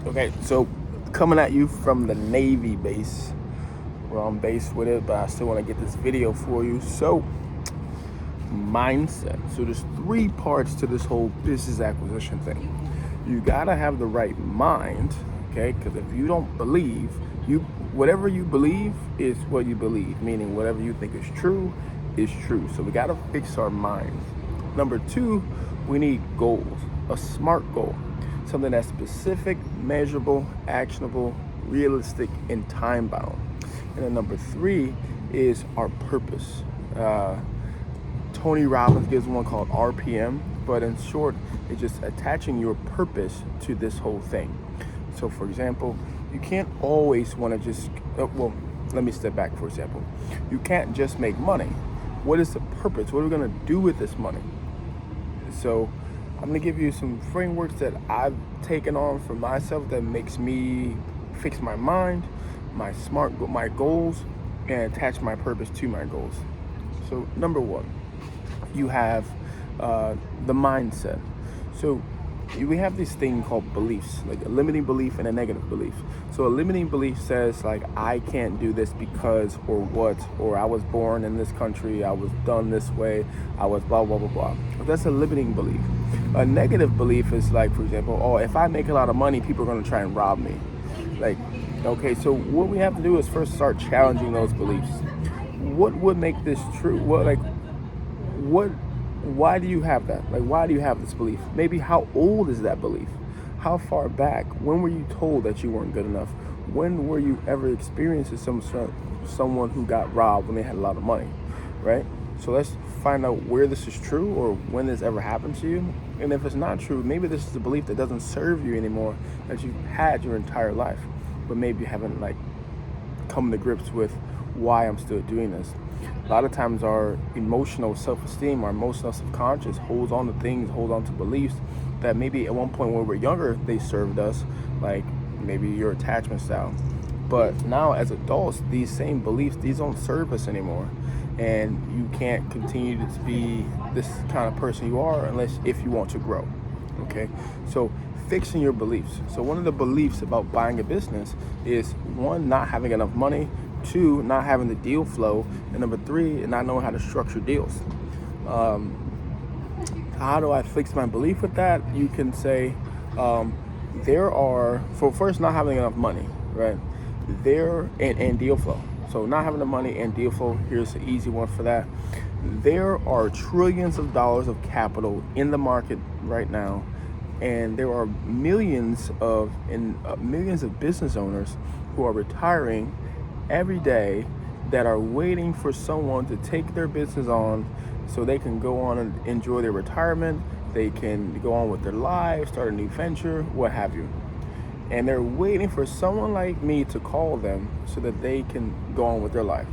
Okay, so coming at you from the Navy base, where I'm based with it, but I still want to get this video for you. So, mindset. So there's three parts to this whole business acquisition thing. You gotta have the right mind, okay? Because if you don't believe, whatever you believe is what you believe. Meaning whatever you think is true is true. So we gotta fix our minds. Number two, we need goals. A SMART goal, something that's specific, measurable, actionable, realistic, and time bound. And then number three is our purpose. Tony Robbins gives one called RPM, but in short, it's just attaching your purpose to this whole thing. So, for example, you can't always want to just, let me step back for example. You can't just make money. What is the purpose? What are we going to do with this money? So, I'm going to give you some frameworks that I've taken on for myself that makes me fix my mind, my goals, and attach my purpose to my goals. So, number one, you have the mindset. So we have this thing called beliefs, like a limiting belief and a negative belief. So a limiting belief says like, I can't do this because, or what, or I was born in this country, I was done this way, I was blah, blah, blah, blah. But that's a limiting belief. A negative belief is like, for example, oh, if I make a lot of money, people are gonna try and rob me. Like, okay, so what we have to do is first start challenging those beliefs. What would make this true? Why do you have that? Like, why do you have this belief? Maybe how old is that belief? How far back? When were you told that you weren't good enough? When were you ever experiencing someone who got robbed when they had a lot of money, right? So let's find out where this is true or when this ever happened to you. And if it's not true, maybe this is a belief that doesn't serve you anymore, that you've had your entire life, but maybe you haven't like come to grips with why I'm still doing this. A lot of times our emotional self-esteem, our emotional subconscious holds on to things, holds on to beliefs that maybe at one point when we were younger, they served us, like maybe your attachment style. But now as adults, these same beliefs, these don't serve us anymore. And you can't continue to be this kind of person you are if you want to grow, okay? So fixing your beliefs. So one of the beliefs about buying a business is one, not having enough money, two, not having the deal flow, and number three, not knowing how to structure deals. How do I fix my belief with that? You can say for first, not having enough money, right? And deal flow. So not having the money and deal flow, here's the easy one for that. There are trillions of dollars of capital in the market right now, and there are millions of business owners who are retiring every day that are waiting for someone to take their business on so they can go on and enjoy their retirement, they can go on with their lives, start a new venture, what have you. And they're waiting for someone like me to call them so that they can go on with their life.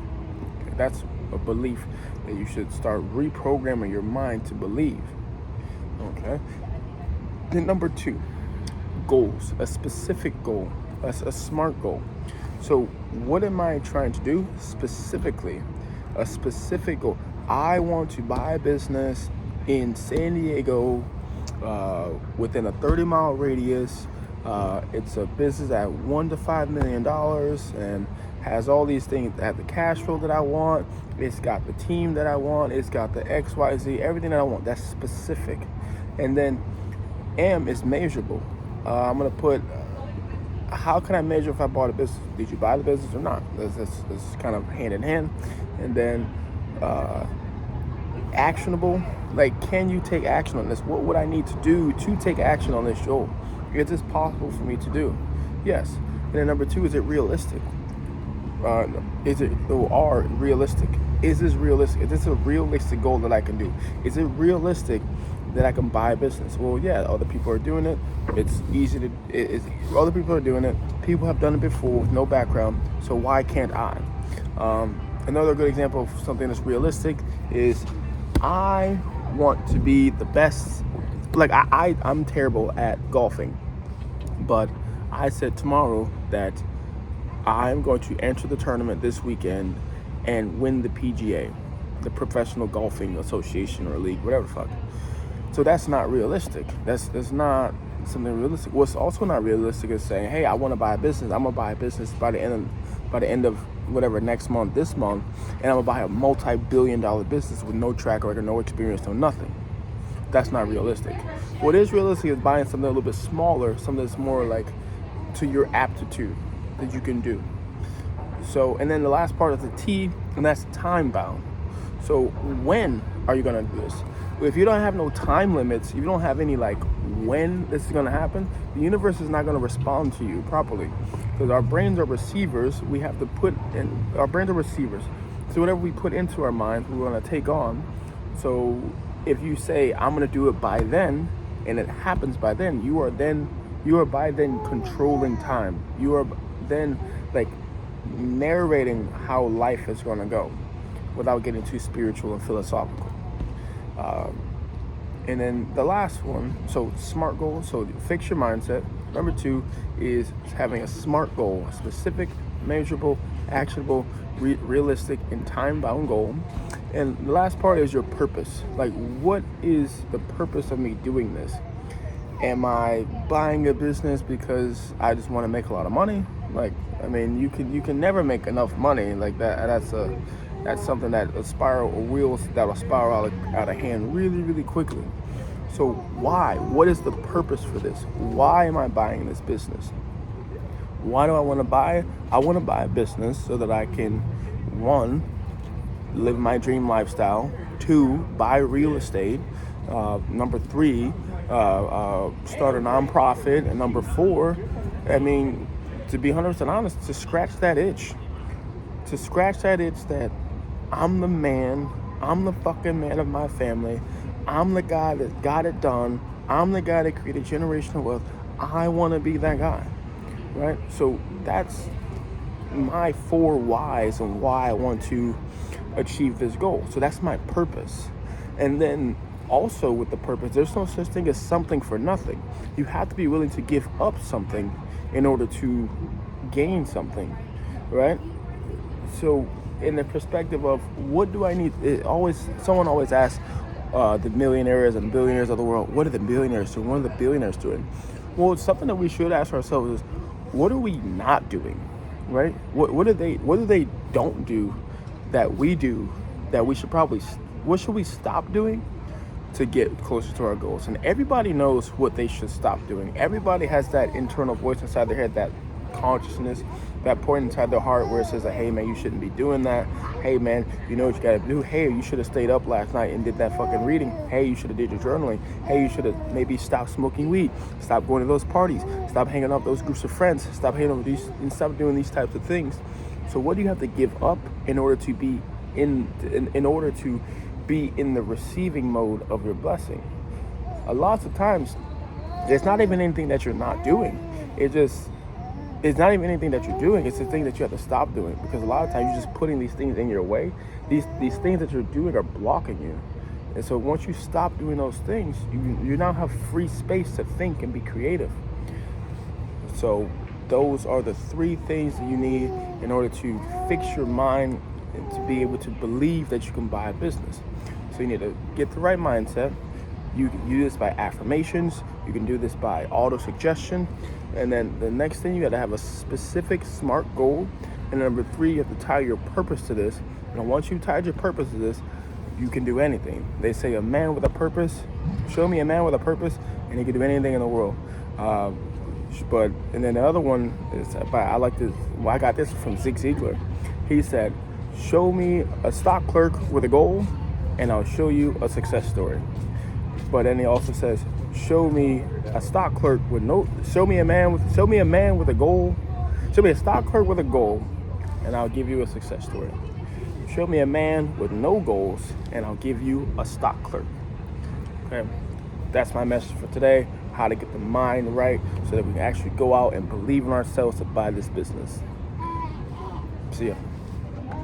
Okay, that's a belief that you should start reprogramming your mind to believe. Okay. Then number two, goals, a specific goal, a SMART goal. So what am I trying to do specifically? A specific goal. I want to buy a business in San Diego within a 30-mile radius. It's a business at $1 to $5 million and has all these things. It has the cash flow that I want. It's got the team that I want. It's got the XYZ, everything that I want. That's specific. And then M is measurable. I'm going to put, how can I measure if I bought a business? Did you buy the business or not? That's kind of hand in hand. And then actionable, like, can you take action on this? What would I need to do to take action on this goal? Is this possible for me to do? Yes. And then number two, is it realistic? Realistic? Is this realistic? Is this a realistic goal that I can do? Is it realistic that I can buy a business? Well, yeah, other people are doing it. It's easy to, other people are doing it. People have done it before with no background, so why can't I? Another good example of something that's realistic is I want to be the best. Like I'm terrible at golfing, but I said tomorrow that I'm going to enter the tournament this weekend and win the PGA, the Professional Golfing Association or League, whatever the fuck. So that's not realistic. That's not something realistic. What's also not realistic is saying, hey, I want to buy a business. I'm gonna buy a business by the end of whatever next month, this month, and I'm gonna buy a multi-billion-dollar business with no track record, no experience, no nothing. That's not realistic. What is realistic is buying something a little bit smaller, something that's more like to your aptitude that you can do. So, and then the last part is the T, and that's time bound. So when are you gonna do this? If you don't have no time limits, if you don't have any like when this is gonna happen, the universe is not gonna respond to you properly. Because our brains are receivers, we have to put in, our brains are receivers. So whatever we put into our minds, we're gonna take on. So if you say, I'm gonna do it by then, and it happens by then, you are by then controlling time. You are then like narrating how life is gonna go without getting too spiritual and philosophical. And then the last one, so SMART goals, so fix your mindset. Number 2 is having a SMART goal, a specific, measurable, actionable, realistic, and time-bound goal. And the last part is your purpose. Like, what is the purpose of me doing this? Am I buying a business because I just want to make a lot of money? Like, I mean, you can never make enough money like that. That's something that wheels that will spiral out of hand really, really quickly. So why? What is the purpose for this? Why am I buying this business? Why do I want to buy it? I want to buy a business so that I can, 1, live my dream lifestyle, 2, buy real estate, number 3, start a nonprofit, and number 4, I mean, to be 100% honest, to scratch that itch. To scratch that itch that I'm the man, I'm the fucking man of my family, I'm the guy that got it done, I'm the guy that created generational wealth, I want to be that guy, right? So that's my 4 whys and why I want to achieve this goal. So that's my purpose. And then also with the purpose, there's no such thing as something for nothing. You have to be willing to give up something in order to gain something, right? So in the perspective of what do I need, someone always asks the millionaires and billionaires of the world, what are the billionaires doing? What are the billionaires doing? Well, it's something that we should ask ourselves is, what are we not doing, right? What do they don't do that we do that we should probably, what should we stop doing to get closer to our goals? And everybody knows what they should stop doing. Everybody has that internal voice inside their head, that consciousness, that point inside their heart where it says, hey man, you shouldn't be doing that. Hey man, you know what you gotta do. Hey, you should have stayed up last night and did that fucking reading. Hey, you should have did your journaling. Hey, you should have maybe stopped smoking weed. Stop going to those parties. Stop hanging out with those groups of friends. Stop hanging out with these and stop doing these types of things. So what do you have to give up in order to be in order to be in the receiving mode of your blessing? A lot of times, it's not even anything that you're not doing. It's not even anything that you're doing. It's the thing that you have to stop doing, because a lot of times you're just putting these things in your way. These things that you're doing are blocking you. And so once you stop doing those things, you now have free space to think and be creative. So those are the 3 things that you need in order to fix your mind and to be able to believe that you can buy a business. So you need to get the right mindset. You can do this by affirmations. You can do this by auto-suggestion. And then the next thing, you got to have a specific SMART goal. And number 3, you have to tie your purpose to this. And once you tied your purpose to this, you can do anything. They say a man with a purpose, show me a man with a purpose, and he can do anything in the world. And then the other one is, I like this, well, I got this from Zig Ziglar. He said, show me a stock clerk with a goal, and I'll show you a success story. But then he also says, show me a stock clerk with show me a man with a goal. Show me a stock clerk with a goal, and I'll give you a success story. Show me a man with no goals, and I'll give you a stock clerk. Okay, that's my message for today. How to get the mind right so that we can actually go out and believe in ourselves to buy this business. See ya.